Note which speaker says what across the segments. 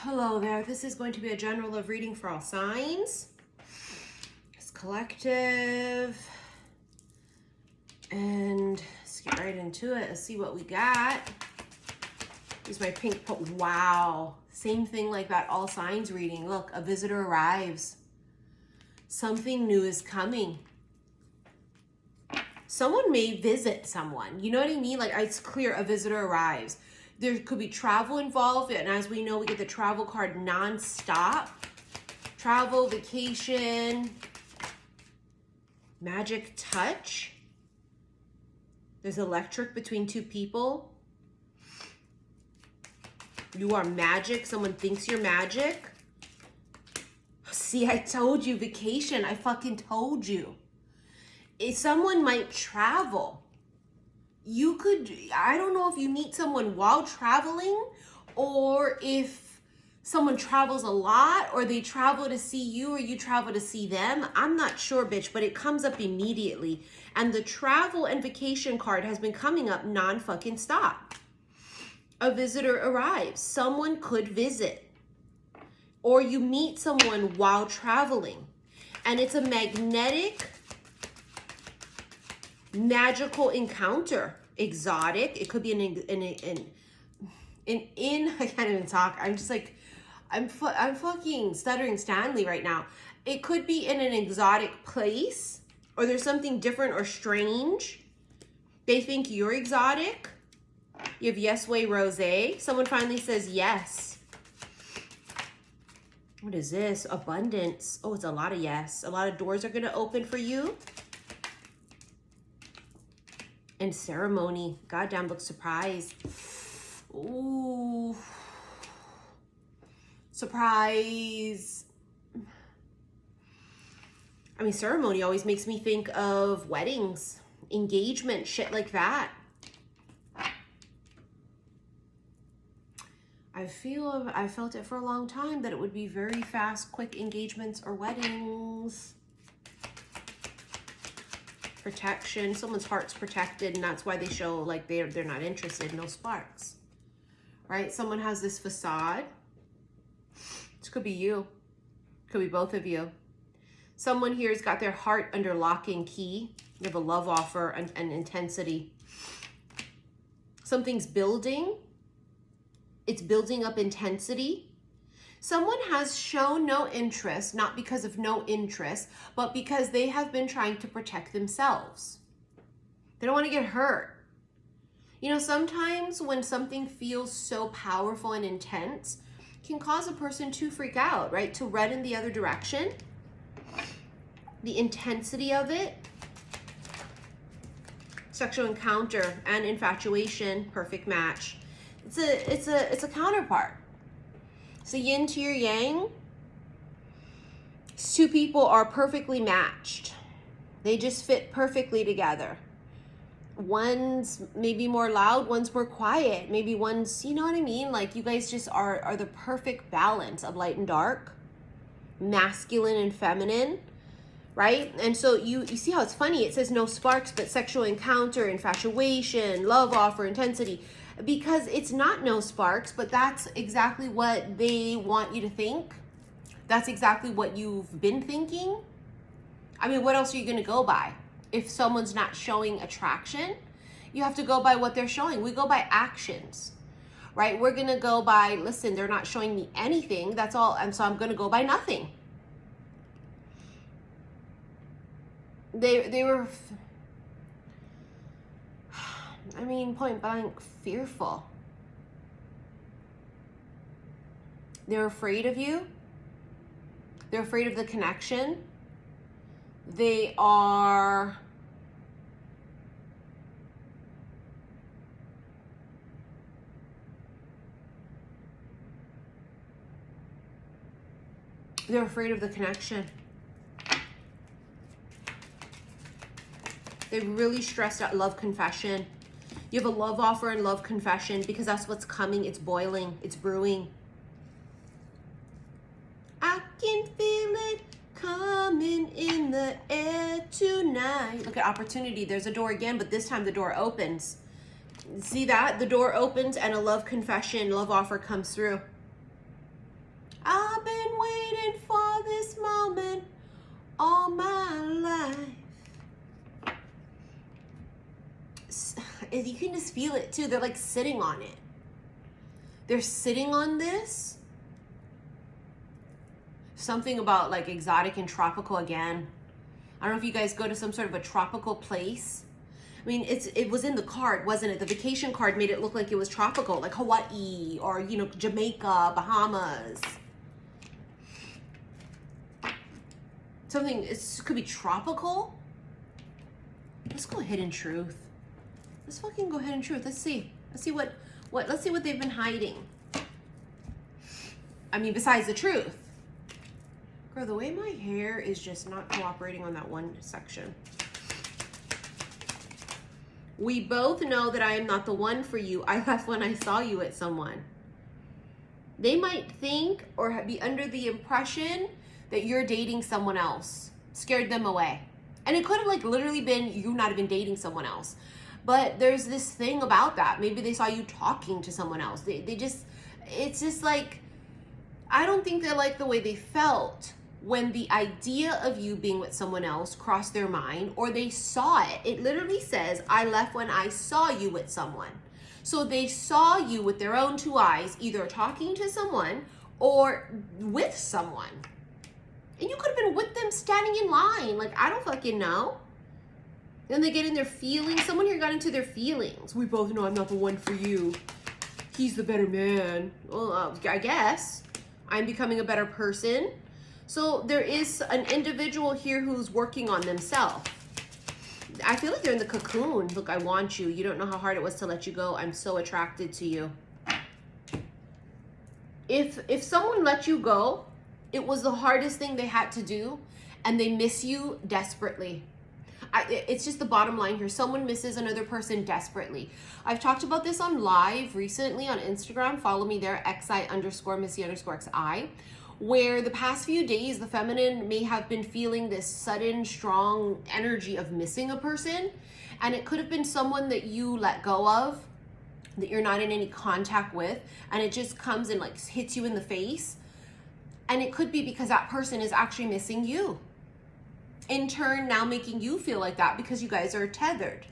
Speaker 1: Hello there. This is going to be a general love reading for all signs. It's collective. And let's get right into it. Let's see what we got. Use my pink. Wow. Same thing like that all signs reading. Look, a visitor arrives. Something new is coming. Someone may visit someone. You know what I mean? Like, it's clear a visitor arrives. There could be travel involved, and as we know, we get the travel card non-stop. Travel, vacation, magic touch. There's electric between two people. You are magic. Someone thinks you're magic. See, I told you, vacation. I fucking told you. If someone might travel. You could, I don't know if you meet someone while traveling or if someone travels a lot or they travel to see you or you travel to see them. I'm not sure, bitch, but it comes up immediately. And the travel and vacation card has been coming up non-fucking stop. A visitor arrives. Someone could visit. Or you meet someone while traveling. And it's a magnetic, magical encounter. Exotic. It could be I can't even talk. I'm just like, I'm fucking stuttering Stanley right now. It could be in an exotic place, or there's something different or strange. They think you're exotic. You have yes way rosé. Someone finally says yes. What is this? Abundance. Oh, it's a lot of yes. A lot of doors are going to open for you. And ceremony. Goddamn, look, surprise. Ooh. Surprise. I mean, ceremony always makes me think of weddings, engagement, shit like that. I felt it for a long time that it would be very fast, quick engagements or weddings. Protection. Someone's heart's protected, and that's why they show like they're not interested. No sparks, right? Someone has this facade. This could be you. Could be both of you. Someone here has got their heart under lock and key. You have a love offer and intensity. Something's building. It's building up intensity. Someone has shown no interest, not because of no interest, but because they have been trying to protect themselves. They don't want to get hurt. You know, sometimes when something feels so powerful and intense, it can cause a person to freak out, right? To run in the other direction. The intensity of it. Sexual encounter and infatuation, perfect match. It's a counterpart. So yin to your yang. Two people are perfectly matched. They just fit perfectly together. One's maybe more loud, one's more quiet. Maybe one's, you know what I mean? Like you guys just are the perfect balance of light and dark, masculine and feminine, right? And so you see how it's funny. It says no sparks, but sexual encounter, infatuation, love offer, intensity. Because it's not no sparks, but that's exactly what they want you to think. That's exactly what you've been thinking. I mean, what else are you going to go by? If someone's not showing attraction, you have to go by what they're showing. We go by actions, right? We're going to go by, listen, they're not showing me anything. That's all. And so I'm going to go by nothing. They were... I mean, point blank, fearful. They're afraid of you. They're afraid of the connection. They're afraid of the connection. They really stressed out. Love confession. You have a love offer and love confession because that's what's coming. It's boiling. It's brewing. I can feel it coming in the air tonight. Look at opportunity. There's a door again, but this time the door opens. See that? The door opens and a love confession, love offer comes through. I've been waiting for this moment all my life. You can just feel it too. They're like sitting on it. They're sitting on this. Something about like exotic and tropical again. I don't know if you guys go to some sort of a tropical place. I mean, it was in the card, wasn't it? The vacation card made it look like it was tropical, like Hawaii or, you know, Jamaica, Bahamas. Something, it could be tropical. Let's go Hidden Truth. Let's fucking go Hidden Truth. Let's see. Let's see what they've been hiding. I mean, besides the truth. Girl, the way my hair is just not cooperating on that one section. We both know that I am not the one for you. I left when I saw you at someone. They might think or be under the impression that you're dating someone else. Scared them away. And it could have like literally been you not even dating someone else. But there's this thing about that. Maybe they saw you talking to someone else. They just, it's just like, I don't think they like the way they felt when the idea of you being with someone else crossed their mind, or they saw it. It literally says, I left when I saw you with someone. So they saw you with their own two eyes, either talking to someone or with someone. And you could have been with them standing in line. Like, I don't fucking know. Then they get in their feelings. Someone here got into their feelings. We both know I'm not the one for you. He's the better man. Well, I guess. I'm becoming a better person. So there is an individual here who's working on themselves. I feel like they're in the cocoon. Look, I want you. You don't know how hard it was to let you go. I'm so attracted to you. If someone let you go, it was the hardest thing they had to do, and they miss you desperately. It's just the bottom line here. Someone misses another person desperately. I've talked about this on live recently on Instagram. Follow me there, xi_missy_xi. Where the past few days, the feminine may have been feeling this sudden, strong energy of missing a person. And it could have been someone that you let go of, that you're not in any contact with. And it just comes and like hits you in the face. And it could be because that person is actually missing you. In turn, now making you feel like that because you guys are tethered.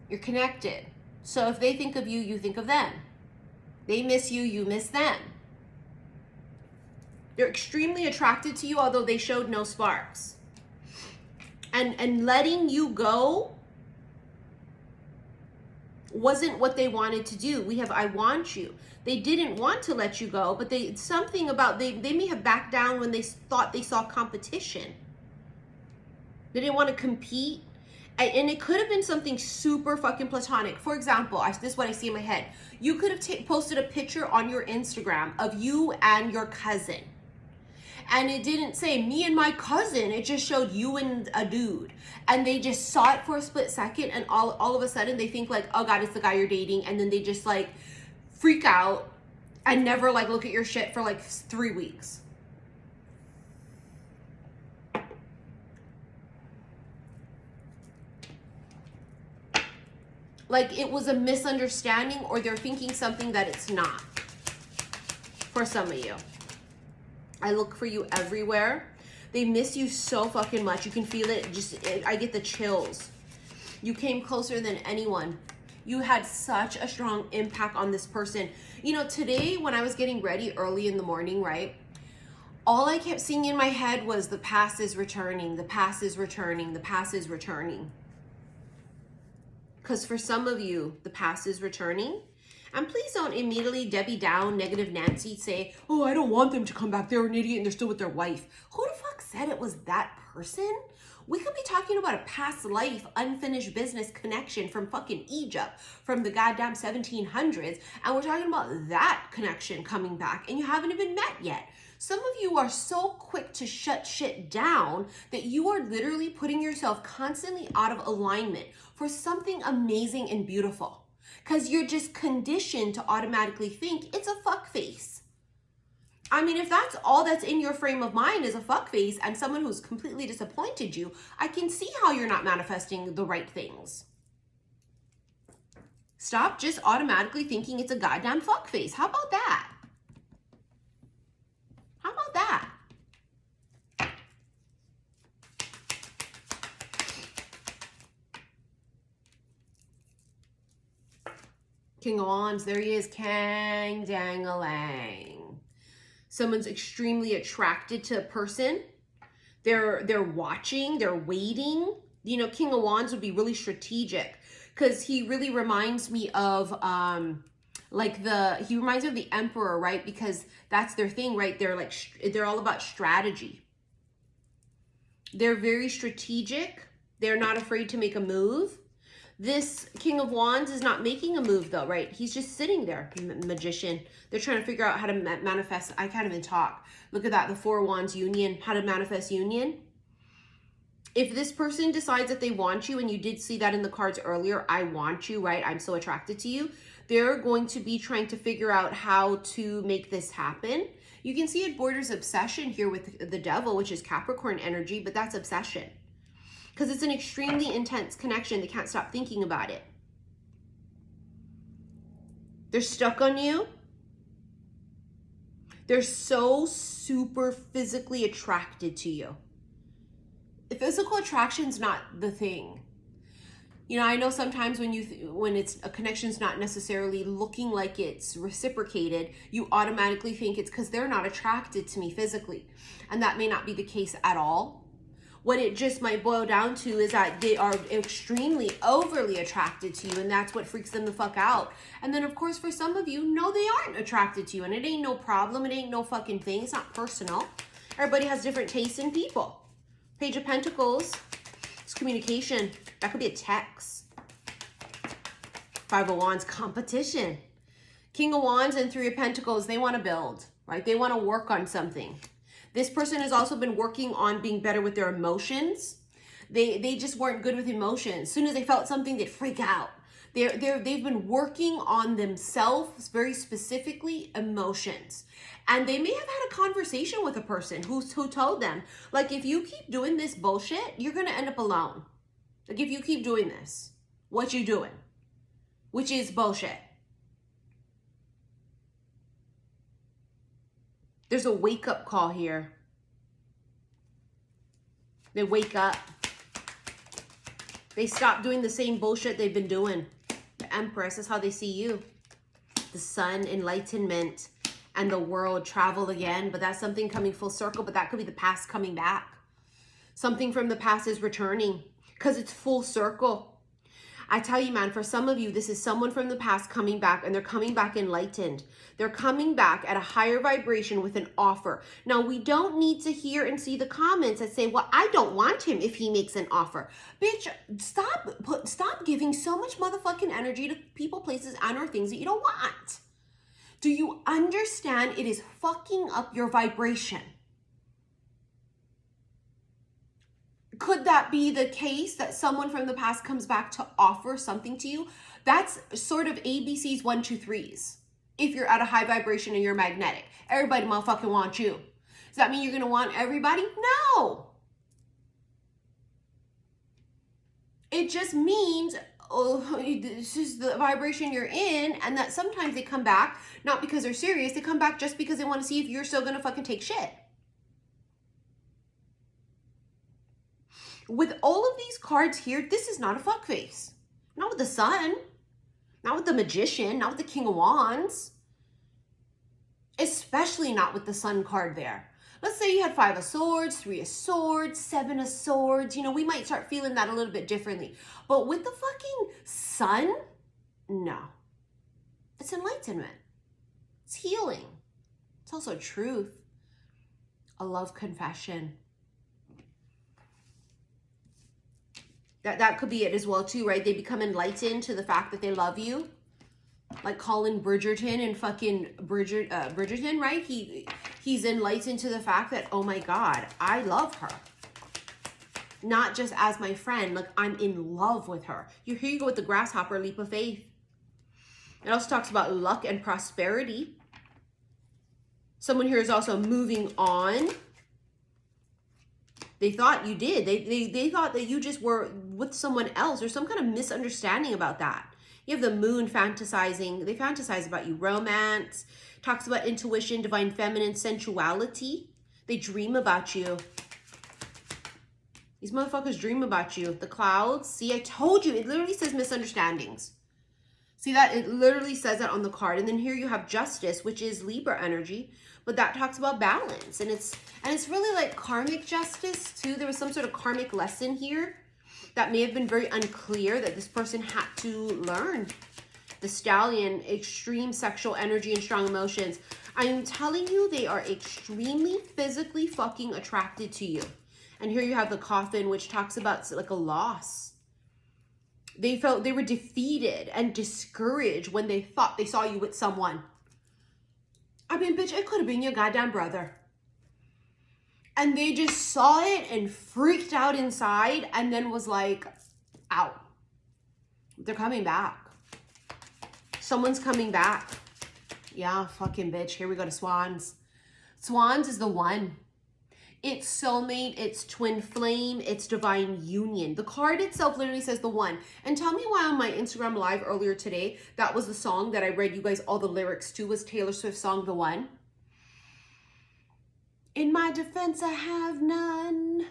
Speaker 1: You're connected. So if they think of you, you think of them. They miss you, you miss them. They're extremely attracted to you, although they showed no sparks. And letting you go wasn't what they wanted to do. We have I want you. They didn't want to let you go, but something about they may have backed down when they thought they saw competition. They didn't want to compete. And it could have been something super fucking platonic. For example, this is what I see in my head. You could have posted a picture on your Instagram of you and your cousin. And it didn't say me and my cousin. It just showed you and a dude. And they just saw it for a split second. And all of a sudden they think like, oh God, it's the guy you're dating. And then they just like freak out and never like look at your shit for like 3 weeks. Like it was a misunderstanding, or they're thinking something that it's not. For some of you. I look for you everywhere. They miss you so fucking much. You can feel it. I get the chills. You came closer than anyone. You had such a strong impact on this person. You know, today when I was getting ready early in the morning, right? All I kept seeing in my head was the past is returning. The past is returning. The past is returning. Because for some of you, the past is returning. And please don't immediately Debbie Down, negative Nancy, say, oh, I don't want them to come back. They're an idiot and they're still with their wife. Who the fuck said it was that person? We could be talking about a past life, unfinished business connection from fucking Egypt, from the goddamn 1700s. And we're talking about that connection coming back and you haven't even met yet. Some of you are so quick to shut shit down that you are literally putting yourself constantly out of alignment for something amazing and beautiful. Because you're just conditioned to automatically think it's a fuck face. I mean, if that's all that's in your frame of mind is a fuck face and someone who's completely disappointed you, I can see how you're not manifesting the right things. Stop just automatically thinking it's a goddamn fuck face. How about that? King of Wands, there he is, Kang Dang-a-lang. Someone's extremely attracted to a person. They're watching, they're waiting. You know, King of Wands would be really strategic because he really reminds me of he reminds me of the Emperor, right? Because that's their thing, right? They're all about strategy. They're very strategic. They're not afraid to make a move. This King of Wands is not making a move though, right? He's just sitting there, magician. They're trying to figure out how to manifest. I can't even talk. Look at that, the Four of Wands union, how to manifest union. If this person decides that they want you, and you did see that in the cards earlier, I want you, right? I'm so attracted to you. They're going to be trying to figure out how to make this happen. You can see it borders obsession here with the Devil, which is Capricorn energy, but that's obsession. Because it's an extremely intense connection. They can't stop thinking about it. They're stuck on you. They're so super physically attracted to you. Physical attraction's not the thing. You know, I know sometimes when it's a connection's not necessarily looking like it's reciprocated, you automatically think it's because they're not attracted to me physically. And that may not be the case at all. What it just might boil down to is that they are extremely overly attracted to you, and that's what freaks them the fuck out. And then, of course, for some of you, no, they aren't attracted to you, and it ain't no problem. It ain't no fucking thing. It's not personal. Everybody has different tastes in people. Page of Pentacles. It's communication. That could be a text. Five of Wands, competition. King of Wands and Three of Pentacles, they want to build, right? They want to work on something. This person has also been working on being better with their emotions. They just weren't good with emotions. As soon as they felt something, they'd freak out. They've been working on themselves, very specifically emotions. And they may have had a conversation with a person who told them, like, if you keep doing this bullshit, you're going to end up alone. Like, if you keep doing this, what you doing? Which is bullshit. There's a wake-up call here. They wake up. They stop doing the same bullshit they've been doing. The Empress is how they see you. The Sun, enlightenment, and the world, travel again. But that's something coming full circle. But that could be the past coming back. Something from the past is returning because it's full circle. I tell you, man, for some of you, this is someone from the past coming back, and they're coming back enlightened. They're coming back at a higher vibration with an offer. Now, we don't need to hear and see the comments that say, well, I don't want him if he makes an offer. Bitch, stop giving so much motherfucking energy to people, places, and or things that you don't want. Do you understand it is fucking up your vibration? Could that be the case that someone from the past comes back to offer something to you? That's sort of ABC's 1, 2, 3s. If you're at a high vibration and you're magnetic, everybody motherfucking wants you. Does that mean you're going to want everybody? No. It just means, this is the vibration you're in, and that sometimes they come back, not because they're serious, they come back just because they want to see if you're still going to fucking take shit. With all of these cards here, this is not a fuck face. Not with the Sun. Not with the Magician. Not with the King of Wands. Especially not with the Sun card there. Let's say you had 5 of Swords, 3 of Swords, 7 of Swords. You know, we might start feeling that a little bit differently. But with the fucking Sun, no. It's enlightenment. It's healing. It's also truth. A love confession. That could be it as well too, right? They become enlightened to the fact that they love you. Like Colin Bridgerton and fucking Bridgerton, right? He's enlightened to the fact that, oh my God, I love her. Not just as my friend, like I'm in love with her. Here you go with the grasshopper, leap of faith. It also talks about luck and prosperity. Someone here is also moving on. They thought you did. They thought that you just were with someone else. There's some kind of misunderstanding about that. You have the moon fantasizing. They fantasize about you. Romance. Talks about intuition, divine feminine, sensuality. They dream about you. These motherfuckers dream about you. The clouds. See, I told you. It literally says misunderstandings. See that? It literally says that on the card. And then here you have justice, which is Libra energy, but that talks about balance. And it's really like karmic justice too. There was some sort of karmic lesson here that may have been very unclear that this person had to learn. The Stallion, extreme sexual energy and strong emotions. I'm telling you, they are extremely physically fucking attracted to you. And here you have the Coffin, which talks about like a loss. They felt they were defeated and discouraged when they thought they saw you with someone. I mean, bitch, it could have been your goddamn brother. And they just saw it and freaked out inside and then was like, out. They're coming back. Someone's coming back. Yeah, fucking bitch. Here we go to Swans. Swans is the one. It's soulmate, it's twin flame, it's divine union. The card itself literally says the one. And tell me why on my Instagram live earlier today, that was the song that I read you guys all the lyrics to, was Taylor Swift's song, The One. In my defense, I have none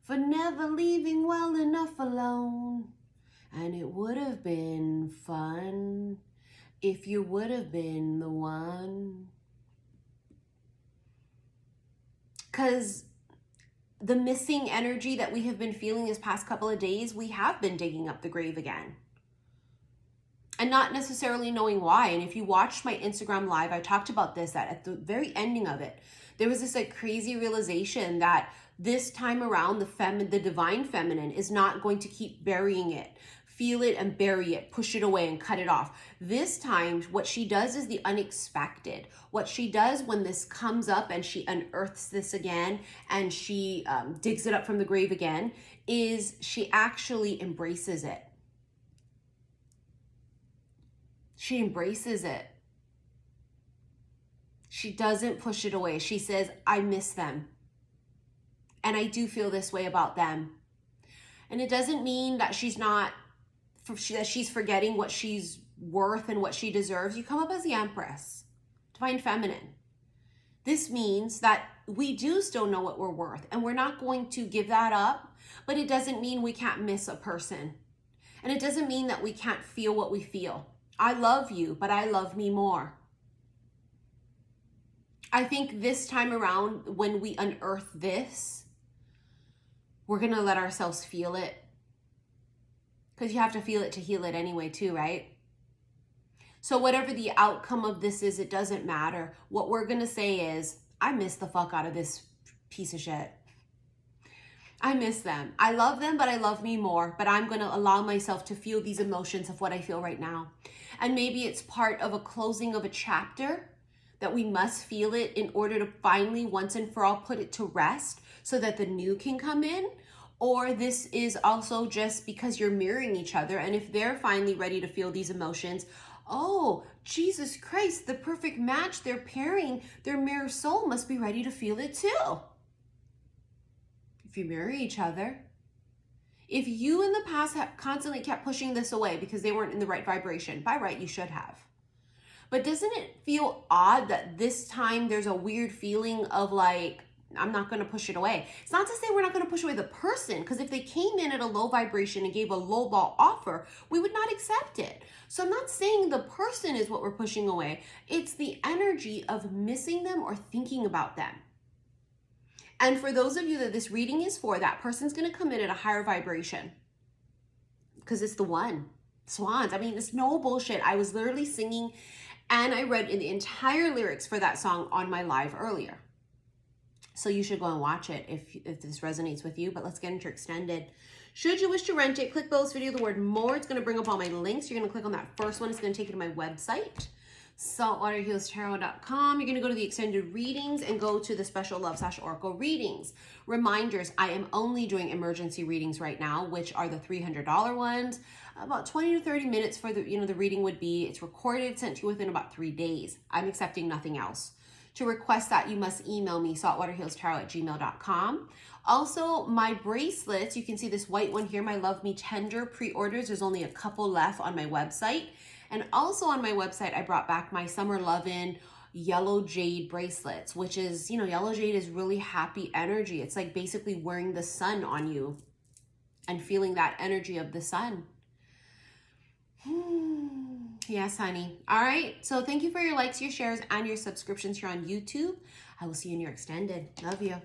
Speaker 1: for never leaving well enough alone. And it would have been fun if you would have been the one. Because the missing energy that we have been feeling this past couple of days, we have been digging up the grave again. And not necessarily knowing why. And if you watched my Instagram live, I talked about this, that at the very ending of it, there was this like crazy realization that this time around, the divine feminine is not going to keep burying it. Feel it and bury it, push it away and cut it off. This time, what she does is the unexpected. What she does when this comes up and she unearths this again and she digs it up from the grave again, is she actually embraces it. She embraces it. She doesn't push it away. She says, I miss them. And I do feel this way about them. And it doesn't mean that she's not, that she's forgetting what she's worth and what she deserves. You come up as the Empress, divine feminine. This means that we do still know what we're worth and we're not going to give that up, but it doesn't mean we can't miss a person. And it doesn't mean that we can't feel what we feel. I love you, but I love me more. I think this time around, when we unearth this, we're going to let ourselves feel it. Because you have to feel it to heal it anyway too, right? So whatever the outcome of this is, it doesn't matter. What we're going to say is, I miss the fuck out of this piece of shit. I miss them. I love them, but I love me more. But I'm going to allow myself to feel these emotions of what I feel right now. And maybe it's part of a closing of a chapter that we must feel it in order to finally, once and for all, put it to rest so that the new can come in. Or this is also just because you're mirroring each other. And if they're finally ready to feel these emotions, oh, Jesus Christ, the perfect match, they're pairing, their mirror soul must be ready to feel it too. If you mirror each other. If you in the past have constantly kept pushing this away because they weren't in the right vibration, by right, you should have. But doesn't it feel odd that this time there's a weird feeling of like, I'm not going to push it away. It's not to say we're not going to push away the person, because if they came in at a low vibration and gave a low ball offer, we would not accept it. So I'm not saying the person is what we're pushing away. It's the energy of missing them or thinking about them. And for those of you that this reading is for, that person's going to come in at a higher vibration because it's the one. Swans. I mean, it's no bullshit. I was literally singing and I read in the entire lyrics for that song on my live earlier. So you should go and watch it if this resonates with you. But let's get into extended. Should you wish to rent it, click below this video, the word more. It's going to bring up all my links. You're going to click on that first one. It's going to take you to my website, saltwaterhealstarot.com. You're going to go to the extended readings and go to the special love / oracle readings. Reminders, I am only doing emergency readings right now, which are the $300 ones. About 20 to 30 minutes for the reading would be. It's recorded, sent to you within about 3 days. I'm accepting nothing else. To request that, you must email me, saltwaterhealstarot@gmail.com. Also, my bracelets, you can see this white one here, my Love Me Tender pre-orders. There's only a couple left on my website. And also on my website, I brought back my Summer Lovin' yellow jade bracelets, which is, yellow jade is really happy energy. It's like basically wearing the sun on you and feeling that energy of the sun. Yes, honey. All right. So thank you for your likes, your shares, and your subscriptions here on YouTube. I will see you in your extended. Love you.